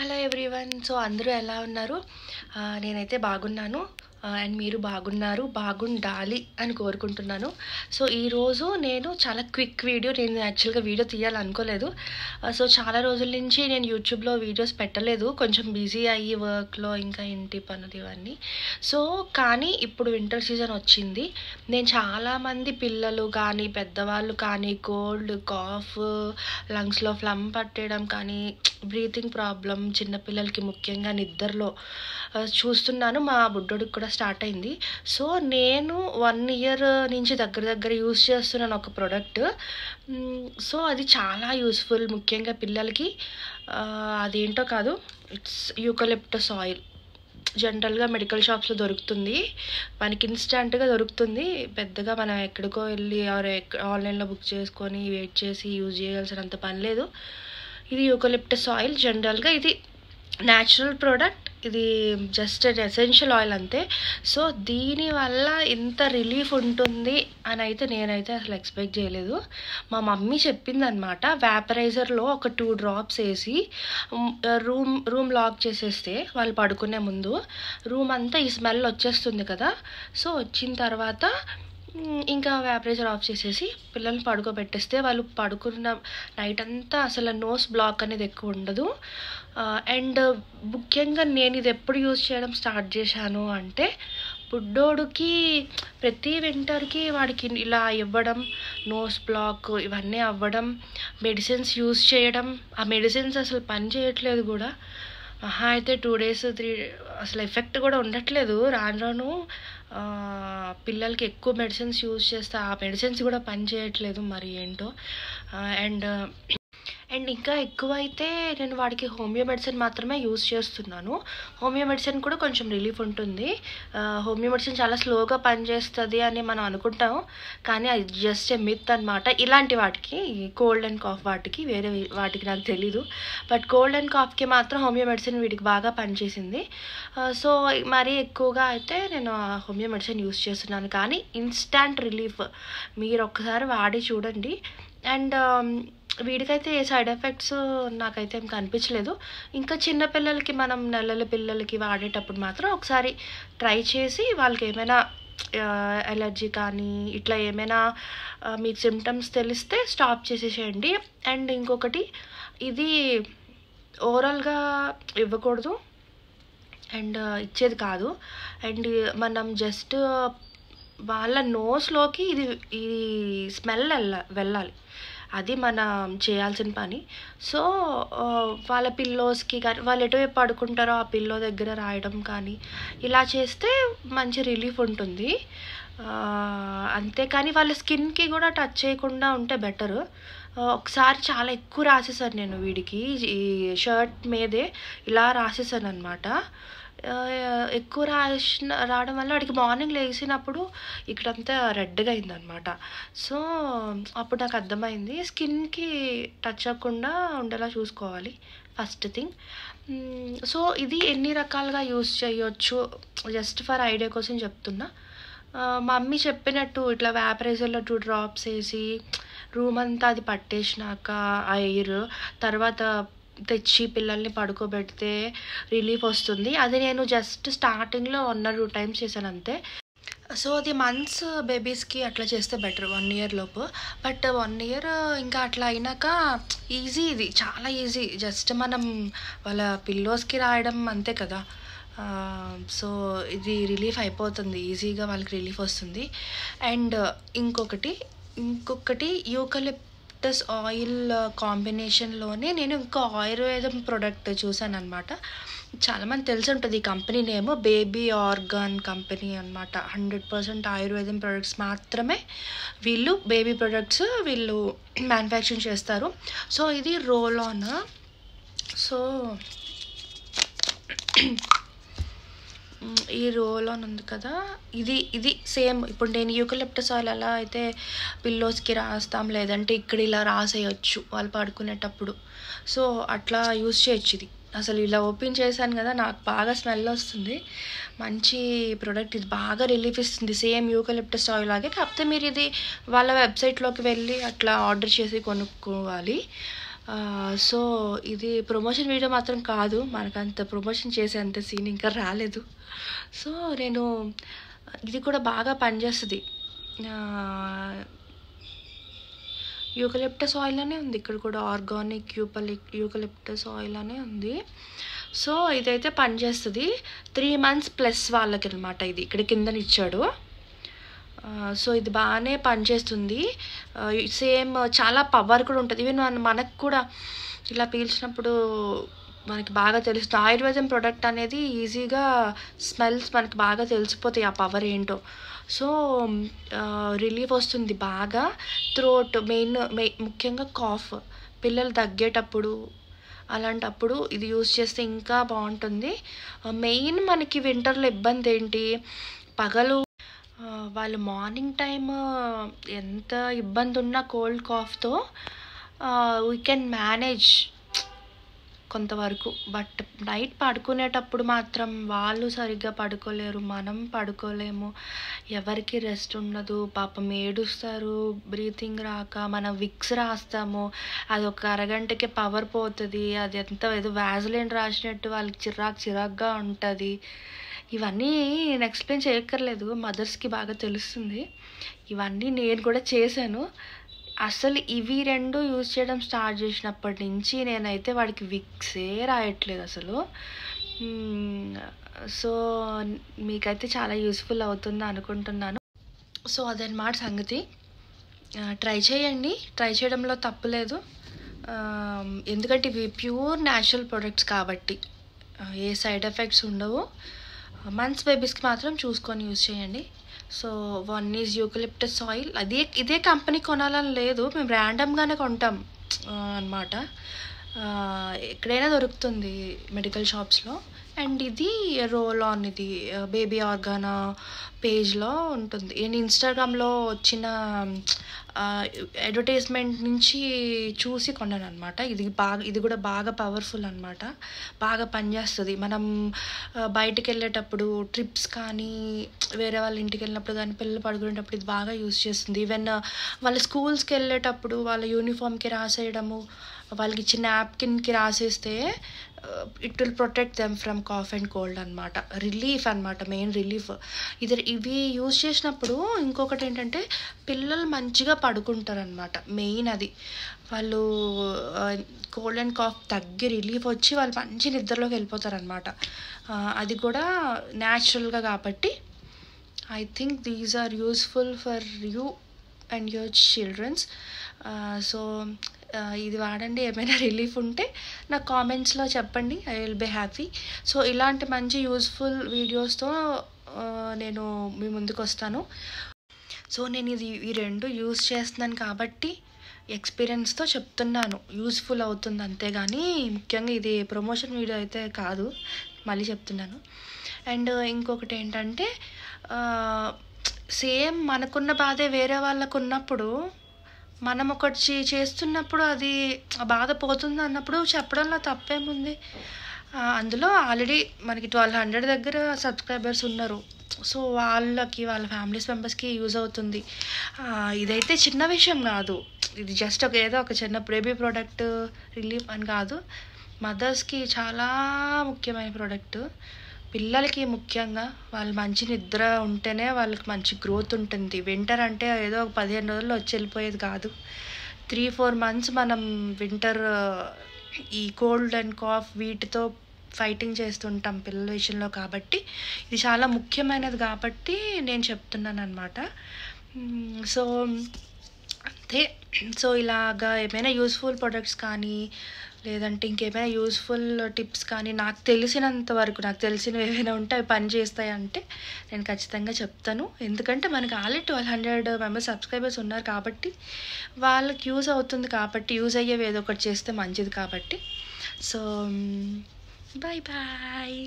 Hello everyone. So అందరూ ఎలా ఉన్నారు? నేనైతే బాగున్నాను. అండ్ మీరు బాగున్నారు, బాగుండాలి అని కోరుకుంటున్నాను. సో ఈరోజు నేను చాలా క్విక్ వీడియో, నేను యాక్చువల్గా వీడియో తీయాలనుకోలేదు. సో చాలా రోజుల నుంచి నేను యూట్యూబ్లో వీడియోస్ పెట్టలేదు, కొంచెం బిజీ అయ్యి వర్క్లో ఇంకా ఇంటి పనులు ఇవన్నీ. సో కానీ ఇప్పుడు వింటర్ సీజన్ వచ్చింది. నేను చాలామంది పిల్లలు కానీ పెద్దవాళ్ళు కానీ కోల్డ్, కాఫ్, లంగ్స్లో ఫ్లమ్ పట్టడం కానీ, బ్రీతింగ్ ప్రాబ్లం, చిన్నపిల్లలకి ముఖ్యంగా నిద్రలో చూస్తున్నాను. మా బుడ్డోడికి కూడా స్టార్ట్ అయింది. సో నేను 1 ఇయర్ నుంచి దగ్గర యూజ్ చేస్తున్నాను ఒక ప్రోడక్ట్. సో అది చాలా యూస్ఫుల్ ముఖ్యంగా పిల్లలకి. అదేంటో కాదు, ఇట్స్ యూకలిప్టస్ ఆయిల్. జనరల్గా మెడికల్ షాప్స్లో దొరుకుతుంది, మనకి ఇన్స్టంట్గా దొరుకుతుంది. పెద్దగా మనం ఎక్కడికో వెళ్ళి ఆన్లైన్లో బుక్ చేసుకొని వెయిట్ చేసి యూజ్ చేయాల్సినంత పని లేదు. ఇది యూకలిప్టస్ ఆయిల్. జనరల్గా ఇది న్యాచురల్ ప్రోడక్ట్, ఇది జస్ట్ ఎసెన్షియల్ ఆయిల్ అంతే. సో దీనివల్ల ఇంత రిలీఫ్ ఉంటుంది అని అయితే నేనైతే అసలు ఎక్స్పెక్ట్ చేయలేదు. మా మమ్మీ చెప్పిందనమాట, వ్యాపరైజర్లో ఒక 2 డ్రాప్స్ వేసి రూమ్ లాక్ చేసేస్తే వాళ్ళు పడుకునే ముందు రూమ్ అంతా ఈ స్మెల్ వచ్చేస్తుంది కదా. సో వచ్చిన తర్వాత ఇంకా వ్యాపరైజర్ ఆఫ్ చేసేసి పిల్లల్ని పడుకోబెట్టేస్తే వాళ్ళు పడుకున్న నైట్ అంతా అసలు నోస్ బ్లాక్ అనేది ఎక్కువ ఉండదు. అండ్ ముఖ్యంగా నేను ఇది ఎప్పుడు యూజ్ చేయడం స్టార్ట్ చేశాను అంటే, బుడ్డోడికి ప్రతి వింటర్కి వాడికి ఇలా ఇవ్వడం, నోస్ బ్లాక్ ఇవన్నీ అవ్వడం, మెడిసిన్స్ యూజ్ చేయడం, ఆ మెడిసిన్స్ అసలు పని చేయట్లేదు కూడా. మహా అయితే 2 days 3 అసలు ఎఫెక్ట్ కూడా ఉండట్లేదు. రాను పిల్లలకి ఎక్కువ మెడిసిన్స్ యూజ్ చేస్తే ఆ మెడిసిన్స్ కూడా పని చేయట్లేదు, మరి ఏంటో. అండ్ ఇంకా ఎక్కువైతే నేను వాడికి హోమియో మెడిసిన్ మాత్రమే యూజ్ చేస్తున్నాను. హోమియో మెడిసిన్ కూడా కొంచెం రిలీఫ్ ఉంటుంది. హోమియో మెడిసిన్ చాలా స్లోగా పనిచేస్తుంది అని మనం అనుకుంటాం, కానీ అది జస్ట్ ఏ మిత్ అనమాట. ఇలాంటి వాటికి, కోల్డ్ అండ్ కాఫ్ వాటికి, వేరే వాటికి నాకు తెలీదు. బట్ కోల్డ్ అండ్ కాఫ్కి మాత్రం హోమియో మెడిసిన్ వీడికి బాగా పనిచేసింది. సో మరీ ఎక్కువగా అయితే నేను హోమియో మెడిసిన్ యూజ్ చేస్తున్నాను, కానీ ఇన్స్టాంట్ రిలీఫ్. మీరు ఒక్కసారి వాడి చూడండి. అండ్ వీడికైతే ఏ సైడ్ ఎఫెక్ట్స్ నాకైతే ఏం కనిపించలేదు. ఇంకా చిన్నపిల్లలకి, మనం నెలల పిల్లలకి వాడేటప్పుడు మాత్రం ఒకసారి ట్రై చేసి వాళ్ళకి ఏమైనా ఎలర్జీ కానీ ఇట్లా ఏమైనా మీకు సిమ్టమ్స్ తెలిస్తే స్టాప్ చేసేసేయండి. అండ్ ఇంకొకటి, ఇది ఓవరాల్గా ఇవ్వకూడదు అండ్ ఇచ్చేది కాదు. అండ్ మనం జస్ట్ వాళ్ళ నోస్లోకి ఈ స్మెల్ వెళ్ళాలి, అది మనం చేయాల్సిన పని. సో వాళ్ళ పిల్లోస్కి కానీ, వాళ్ళు ఎటువైపు పడుకుంటారో ఆ పిల్లో దగ్గర రాయడం కానీ ఇలా చేస్తే మంచి రిలీఫ్ ఉంటుంది. అంతేకాని వాళ్ళ స్కిన్కి కూడా టచ్ చేయకుండా ఉంటే బెటరు. ఒకసారి చాలా ఎక్కువ రాసేసాను నేను వీడికి, ఈ షర్ట్ మీదే ఇలా రాసేసాను అనమాట. ఎక్కువ రావడం వల్ల వాడికి మార్నింగ్ లేచినప్పుడు ఇక్కడంతా రెడ్గా అయిందనమాట. సో అప్పుడు నాకు అర్థమైంది, స్కిన్కి టచ్ అవ్వకుండా ఉండేలా చూసుకోవాలి ఫస్ట్ థింగ్. సో ఇది ఎన్ని రకాలుగా యూజ్ చేయొచ్చు జస్ట్ ఫర్ ఐడియా కోసం చెప్తున్నా. మా మమ్మీ చెప్పినట్టు ఇట్లా వ్యాపరైజర్లో 2 డ్రాప్స్ వేసి రూమ్ అంతా అది పట్టేసినాక ఆ ఎయిర్ తర్వాత తెచ్చి పిల్లల్ని పడుకోబెడితే రిలీఫ్ వస్తుంది. అది నేను జస్ట్ స్టార్టింగ్లో 1 or 2 times చేశాను అంతే. సో అది మంత్స్ బేబీస్కి అట్లా చేస్తే బెటర్, 1 year లోపు. బట్ 1 year ఇంకా అట్లా అయినాక ఈజీ, ఇది చాలా ఈజీ. జస్ట్ మనం వాళ్ళ పిల్లోస్కి రాయడం అంతే కదా. సో ఇది రిలీఫ్ అయిపోతుంది, ఈజీగా వాళ్ళకి రిలీఫ్ వస్తుంది. అండ్ ఇంకొకటి యూకలిప్టస్ ఆయిల్ కాంబినేషన్లోనే నేను ఇంకో ఆయుర్వేదం ప్రోడక్ట్ చూసాను అనమాట. చాలామంది తెలిసి ఉంటుంది ఈ company name, baby organ company అనమాట. 100% ఆయుర్వేదం ప్రొడక్ట్స్ మాత్రమే వీళ్ళు, బేబీ ప్రొడక్ట్స్ వీళ్ళు మ్యానుఫ్యాక్చరింగ్ చేస్తారు. సో ఇది రోల్ ఆన్. సో ఈ రోల్ ఆన్ ఉంది కదా, ఇది సేమ్. ఇప్పుడు నేను యూకలిప్టస్ ఆయిల్ ఎలా అయితే పిల్లోస్కి రాస్తాం, లేదంటే ఇక్కడ ఇలా రాసేయచ్చు వాళ్ళు పడుకునేటప్పుడు, సో అట్లా యూజ్ చేయొచ్చు. ఇది అసలు ఇలా ఓపెన్ చేశాను కదా, నాకు బాగా స్మెల్ వస్తుంది. మంచి ప్రోడక్ట్ ఇది, బాగా రిలీఫ్ ఇస్తుంది. సేమ్ యూకలిప్టస్ ఆయిల్ లాగే, కాకపోతే మీరు ఇది వాళ్ళ వెబ్సైట్లోకి వెళ్ళి అట్లా ఆర్డర్ చేసి కొనుక్కోవాలి. సో ఇది ప్రమోషన్ వీడియో మాత్రం కాదు, మనకంత ప్రమోషన్ చేసే అంత సీన్ ఇంకా రాలేదు. సో నేను ఇది కూడా బాగా పనిచేస్తుంది. యూకలిప్టస్ ఆయిల్ అనే ఉంది ఇక్కడ కూడా, ఆర్గానిక్ యూకలిప్టస్ ఆయిల్ అనే ఉంది. సో ఇదైతే పనిచేస్తుంది 3 months ప్లస్ వాళ్ళకి అనమాట. ఇది ఇక్కడ కిందన ఇచ్చాడు. సో ఇది బాగానే పనిచేస్తుంది. సేమ్ చాలా పవర్ కూడా ఉంటుంది. ఈవెన్ మనకు కూడా ఇలా పీల్చినప్పుడు మనకి బాగా తెలుస్తుంది. ఆయుర్వేదం ప్రోడక్ట్ అనేది ఈజీగా స్మెల్స్ మనకి బాగా తెలిసిపోతాయి ఆ పవర్ ఏంటో. సో రిలీఫ్ వస్తుంది బాగా. థ్రోట్ ముఖ్యంగా కాఫ్ పిల్లలు తగ్గేటప్పుడు అలాంటప్పుడు ఇది యూజ్ చేస్తే ఇంకా బాగుంటుంది. మెయిన్ మనకి వింటర్లో ఇబ్బంది ఏంటి, పగలు వాళ్ళు మార్నింగ్ టైమ్ ఎంత ఇబ్బంది ఉన్నా కోల్డ్ కాఫ్తో వీ కెన్ మేనేజ్ కొంతవరకు. బట్ నైట్ పడుకునేటప్పుడు మాత్రం వాళ్ళు సరిగ్గా పడుకోలేరు, మనం పడుకోలేము, ఎవరికి రెస్ట్ ఉండదు, పాపం ఏడుస్తారు బ్రీతింగ్ రాక. మనం విక్స్ రాస్తాము, అది ఒక అరగంటకే పవర్ పోతుంది. అది ఏదో వ్యాజ్లైన్ రాసినట్టు వాళ్ళకి చిరాగ్గా ఉంటుంది. ఇవన్నీ నేను ఎక్స్ప్లెయిన్ చేయక్కర్లేదు, మదర్స్కి బాగా తెలుస్తుంది. ఇవన్నీ నేను కూడా చేశాను. అసలు ఇవి 2 యూజ్ చేయడం స్టార్ట్ చేసినప్పటి నుంచి నేనైతే వాడికి విక్సే రాయట్లేదు అసలు. సో మీకైతే చాలా యూస్ఫుల్ అవుతుంది అనుకుంటున్నాను. సో అదనమాట సంగతి. ట్రై చేయండి, ట్రై చేయడంలో తప్పులేదు. ఎందుకంటే ఇవి ప్యూర్ న్యాచురల్ ప్రొడక్ట్స్ కాబట్టి ఏ సైడ్ ఎఫెక్ట్స్ ఉండవు. మంత్స్ బేబీస్కి మాత్రం చూసుకొని యూజ్ చేయండి. So 1 is eucalyptus oil. ఇదే కంపెనీ కొనాలని లేదు, మేము ర్యాండమ్గానే కొంటాం అనమాట. ఎక్కడైనా దొరుకుతుంది మెడికల్ షాప్స్లో. అండ్ ఇది రోల్ ఆన్, ఇది బేబీ ఆర్గానా పేజ్లో ఉంటుంది. నేను ఇన్స్టాగ్రామ్లో వచ్చిన అడ్వర్టైజ్మెంట్ నుంచి చూసి కొన్నాను అనమాట. ఇది కూడా బాగా పవర్ఫుల్ అనమాట, బాగా పనిచేస్తుంది. మనం బయటికి వెళ్ళేటప్పుడు ట్రిప్స్ కానీ వేరే వాళ్ళ ఇంటికి వెళ్ళినప్పుడు కానీ పిల్లలు పడుకునేటప్పుడు ఇది బాగా యూజ్ చేస్తుంది. ఈవెన్ వాళ్ళ స్కూల్స్కి వెళ్ళేటప్పుడు వాళ్ళ యూనిఫామ్కి రాసేయడము, వాళ్ళకి ఇచ్చిన నాప్కిన్కి రాసేస్తే it will protect them from cough and cold అనమాట. రిలీఫ్ అనమాట, మెయిన్ రిలీఫ్. ఇవి యూజ్ చేసినప్పుడు ఇంకొకటి ఏంటంటే పిల్లలు మంచిగా పడుకుంటారు అనమాట. మెయిన్ అది, వాళ్ళు కోల్డ్ అండ్ కాఫ్ తగ్గి రిలీఫ్ వచ్చి వాళ్ళు మంచి నిద్రలోకి వెళ్ళిపోతారు అనమాట. అది కూడా న్యాచురల్గా కాబట్టి I think these are useful for you and your childrens. So ఇది వాడండి, ఏమైనా రిలీఫ్ ఉంటే నాకు కామెంట్స్లో చెప్పండి, I will be happy. So ఇలాంటి మంచి యూస్ఫుల్ వీడియోస్తో నేను మీ ముందుకు వస్తాను. సో నేను ఈ 2 యూజ్ చేస్తున్నాను కాబట్టి ఎక్స్పీరియన్స్తో చెప్తున్నాను, యూస్ఫుల్ అవుతుంది అంతేగాని ముఖ్యంగా ఇది ప్రమోషన్ వీడియో అయితే కాదు, మళ్ళీ చెప్తున్నాను. అండ్ ఇంకొకటి ఏంటంటే సేమ్ మనకున్న బాధే వేరే వాళ్ళకు ఉన్నప్పుడు మనం ఒకటి చేస్తున్నప్పుడు అది బాధ పోతుంది అన్నప్పుడు చెప్పడంలో తప్పేముంది. అందులో ఆల్రెడీ మనకి 1200 దగ్గర సబ్స్క్రైబర్స్ ఉన్నారు. సో వాళ్ళకి వాళ్ళ ఫ్యామిలీస్ మెంబర్స్కి యూజ్ అవుతుంది. ఇదైతే చిన్న విషయం కాదు, ఇది జస్ట్ ఏదో ఒక చిన్న బేబీ ప్రోడక్ట్ రిలీఫ్ అని కాదు, మదర్స్కి చాలా ముఖ్యమైన ప్రోడక్ట్. పిల్లలకి ముఖ్యంగా వాళ్ళు మంచి నిద్ర ఉంటేనే వాళ్ళకి మంచి గ్రోత్ ఉంటుంది. వింటర్ అంటే ఏదో ఒక 15 రోజుల్లో వచ్చి వెళ్ళిపోయేది కాదు. 3-4 months మనం వింటర్ ఈ కోల్డ్ అండ్ కాఫ్ వీటితో ఫైటింగ్ చేస్తుంటాం పిల్లల విషయంలో. కాబట్టి ఇది చాలా ముఖ్యమైనది కాబట్టి నేను చెప్తున్నాను అనమాట. సో అంతే. సో ఇలాగా ఏమైనా యూస్ఫుల్ ప్రొడక్ట్స్ కానీ లేదంటే ఇంకేమైనా యూస్ఫుల్ టిప్స్ కానీ నాకు తెలిసినంత వరకు, నాకు తెలిసినవి ఏమైనా ఉంటే అవి పని చేస్తాయంటే నేను ఖచ్చితంగా చెప్తాను. ఎందుకంటే మనకి ఆల్రెడీ 1200 మెంబర్స్ సబ్స్క్రైబర్స్ ఉన్నారు కాబట్టి వాళ్ళకి యూజ్ అవుతుంది, కాబట్టి యూజ్ అయ్యేవి ఏదో ఒకటి చేస్తే మంచిది కాబట్టి. So bye bye.